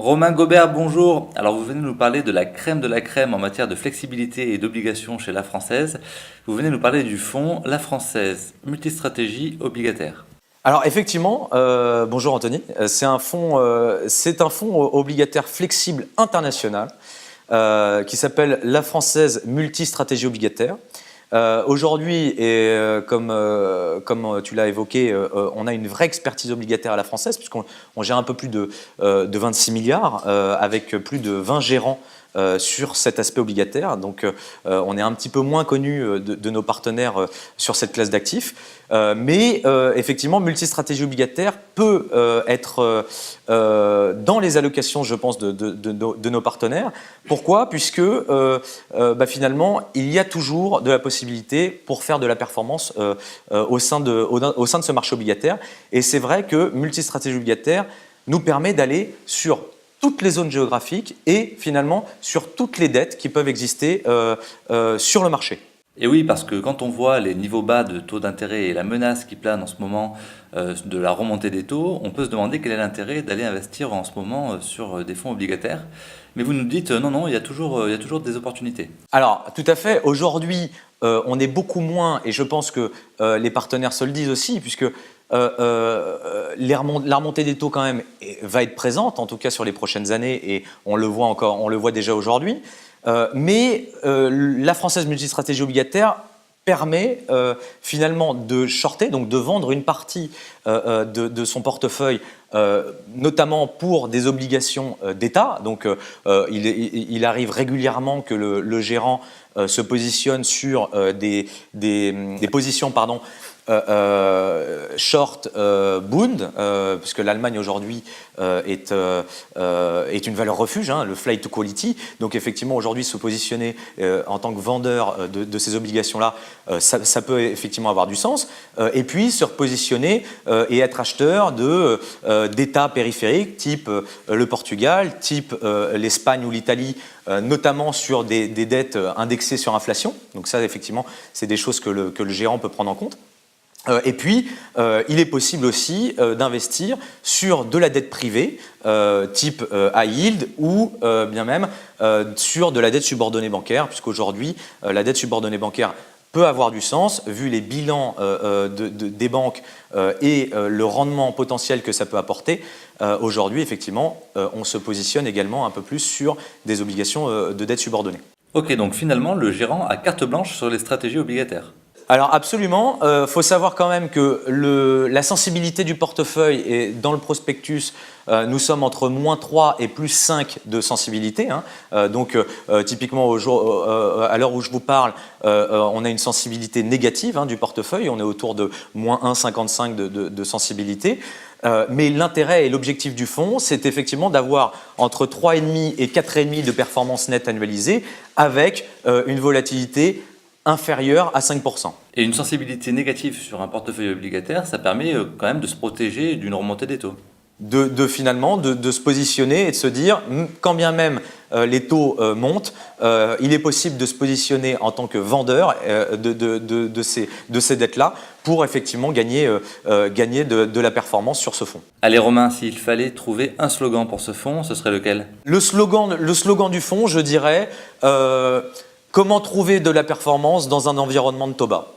Romain Gobert, bonjour. Alors vous venez nous parler de la crème en matière de flexibilité et d'obligations chez La Française. Vous venez nous parler du fonds La Française, multistratégie obligataire. Alors effectivement, bonjour Anthony, c'est un fonds obligataire flexible international qui s'appelle La Française Multistratégie Obligataire. Aujourd'hui, et comme tu l'as évoqué, on a une vraie expertise obligataire à La Française puisqu'on gère un peu plus de 26 milliards avec plus de 20 gérants sur cet aspect obligataire. Donc on est un petit peu moins connu de nos partenaires sur cette classe d'actifs. Mais effectivement, multistratégie obligataire peut être dans les allocations, je pense, de nos partenaires. Pourquoi ? Puisque finalement, il y a toujours de la possibilité pour faire de la performance au sein de ce marché obligataire. Et c'est vrai que multistratégie obligataire nous permet d'aller sur toutes les zones géographiques et finalement sur toutes les dettes qui peuvent exister sur le marché. Et oui, parce que quand on voit les niveaux bas de taux d'intérêt et la menace qui plane en ce moment de la remontée des taux, on peut se demander quel est l'intérêt d'aller investir en ce moment sur des fonds obligataires. Mais vous nous dites non, il y a toujours des opportunités. Alors, tout à fait. Aujourd'hui, on est beaucoup moins, et je pense que les partenaires se le disent aussi, puisque la remontée des taux quand même va être présente, en tout cas sur les prochaines années, et on le voit déjà aujourd'hui. Mais la Française Multistratégie Obligataire permet finalement de shorter, donc de vendre une partie de son portefeuille, notamment pour des obligations d'État. Donc il arrive régulièrement que le gérant se positionne sur des positions short Bund, puisque l'Allemagne aujourd'hui est une valeur refuge, le flight to quality. Donc effectivement aujourd'hui se positionner en tant que vendeur de ces obligations-là, ça peut effectivement avoir du sens. Et puis se repositionner et être acheteur d'États périphériques, type le Portugal, type l'Espagne ou l'Italie, notamment sur des dettes indexées sur inflation. Donc ça effectivement c'est des choses que le gérant peut prendre en compte. Et puis, il est possible aussi d'investir sur de la dette privée, type high yield, ou bien même sur de la dette subordonnée bancaire, puisqu'aujourd'hui, la dette subordonnée bancaire peut avoir du sens, vu les bilans des banques et le rendement potentiel que ça peut apporter. Aujourd'hui, effectivement, on se positionne également un peu plus sur des obligations de dette subordonnée. Ok, donc finalement, le gérant a carte blanche sur les stratégies obligataires. Alors absolument, faut savoir quand même que la sensibilité du portefeuille est dans le prospectus, nous sommes entre -3 et +5 de sensibilité. Donc typiquement à l'heure où je vous parle, on a une sensibilité négative du portefeuille, on est autour de -1,55 de sensibilité. Mais l'intérêt et l'objectif du fonds, c'est effectivement d'avoir entre 3,5 et 4,5 de performance nette annualisée avec une volatilité inférieure à 5%. Et une sensibilité négative sur un portefeuille obligataire, ça permet quand même de se protéger d'une remontée des taux. Finalement de se positionner et de se dire, quand bien même les taux montent, il est possible de se positionner en tant que vendeur de ces dettes-là pour effectivement gagner de la performance sur ce fonds. Allez Romain, s'il fallait trouver un slogan pour ce fonds, ce serait lequel ? Le slogan du fonds, je dirais… Comment trouver de la performance dans un environnement de taux bas ?